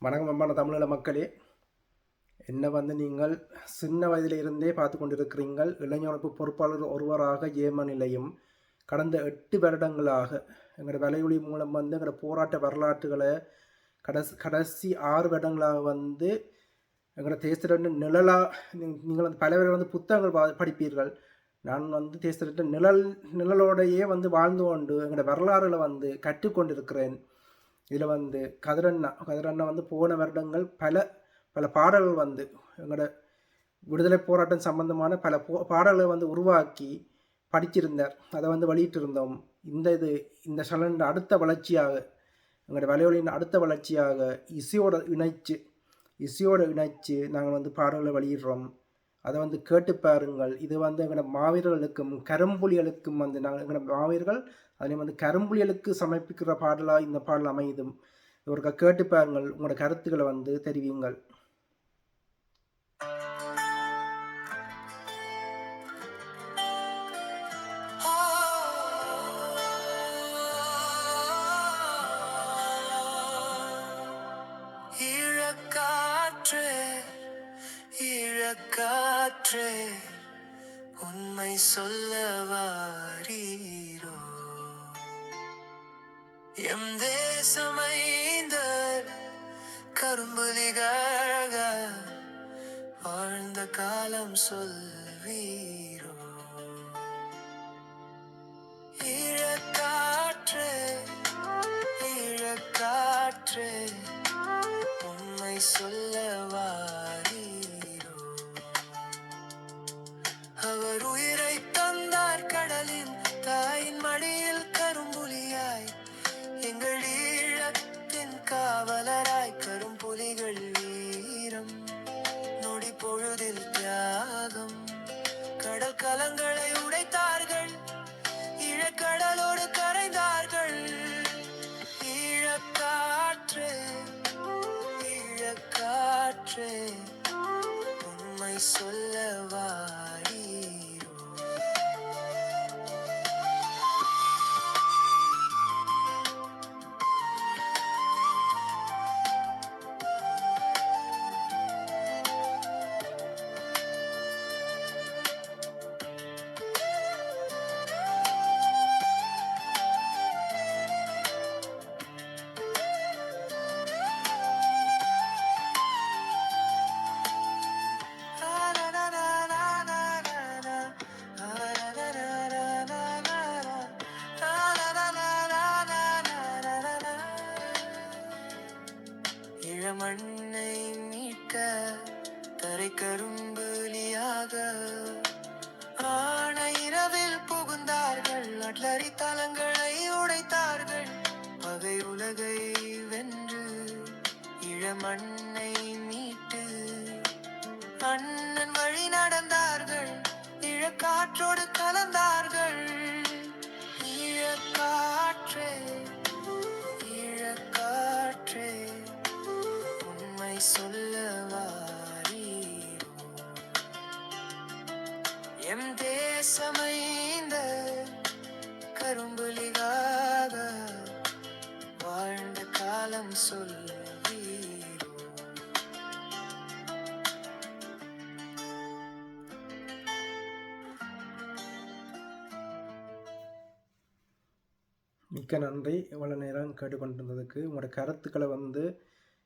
வணக்கம் அம்மான தமிழீழ மக்களே. என்ன நீங்கள் சின்ன வயதிலிருந்தே பார்த்து கொண்டிருக்கிறீங்கள். இளைஞரமைப்பு பொறுப்பாளர் ஒருவராக ஏமனிலையும் கடந்த 8 வருடங்களாக எங்களோட வலையொலி மூலம் எங்களோட போராட்ட வரலாற்றுகளை கடைசி 6 வருடங்களாக எங்களோட தேசத்திலிருந்து நீங்கள் பல பேர் புத்தகங்கள் படிப்பீர்கள். நான் தேசத்திலிருந்து நிழலோடையே வாழ்ந்து கொண்டு எங்களோட வரலாறுகளை கற்றுக்கொண்டிருக்கிறேன். இதில் கதிரண்ணா போன வருடங்கள் பல பாடல்கள் எங்களோட விடுதலை போராட்டம் சம்பந்தமான பல பாடல்களை உருவாக்கி படிச்சிருந்தார். அதை வெளியிட்டிருந்தோம். இந்த சலண்ட அடுத்த வளர்ச்சியாக எங்களோட வலையொலியின் அடுத்த வளர்ச்சியாக இசையோடு இணைச்சு நாங்கள் பாடல்களை வெளியிடுறோம். அதை கேட்டு பாருங்கள். இது எங்களோட மாவீரர்களுக்கும் கரும்புலிகளுக்கும் நாங்கள் எங்களோட மாவீரர்கள் அதே கரும்புலிகளுக்கு சமர்ப்பிக்கிற பாடலாக இந்த பாடல் அமையுதும். இவருக்கு கேட்டு பாருங்கள். உங்களோட கருத்துக்களை தெரிவியுங்கள். காற்றே உண்மை சொல்ல வாரீரோ, எம் தேசமைந்த கரும்புலிகாக வாழ்ந்த காலம் சொல்வீரோ. ஈழக்காற்றே ஈழக்காற்றே உண்மை சொல்ல வாரீரோ, அவர் உயிரை தந்தார் கடலின் தாயின் மடியில் கரும்புலியாய், எங்கள் ஈழத்தின் காவலராய் கரும்புலிகள் வீரம் நொடி பொழுதில் தியாகம். கடல் கலங்களை உடைத்தார்கள், ஈழக்கடலோடு கரைந்தார்கள். ஈழக்காற்றே ஈழக்காற்றே உண்மை சொல்ல வாரீரோ. மண்ணை மீட்க தரை கரும்புலியாக ஆன இரவில் புகுந்தார்கள், அட்லரி தலங்களை உடைத்தார்கள். பகை உலகை வென்று இளமண்ணை மீட்டு அண்ணன் வழி நடந்தார்கள், இழக்காற்றோடு கலந்தார்கள். ஈழக்காற்றே ஈழக்காற்றே உண்மை சொல்ல வாரீரோ, எம் தேசமைந்த கரும்புலிகாக வாழ்ந்த காலம் சொல்வீரோ. மிக்க நன்றி. இவ்வளவு நேரம் கேட்டுக்கொண்டிருந்ததுக்கு. உங்களோட கருத்துக்களை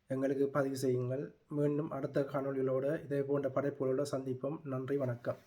எங்களுக்கு பதிவு செய்யுங்கள். மீண்டும் அடுத்த காணொலிகளோடு இதே போன்ற படைப்புகளோடு சந்திப்போம். நன்றி, வணக்கம்.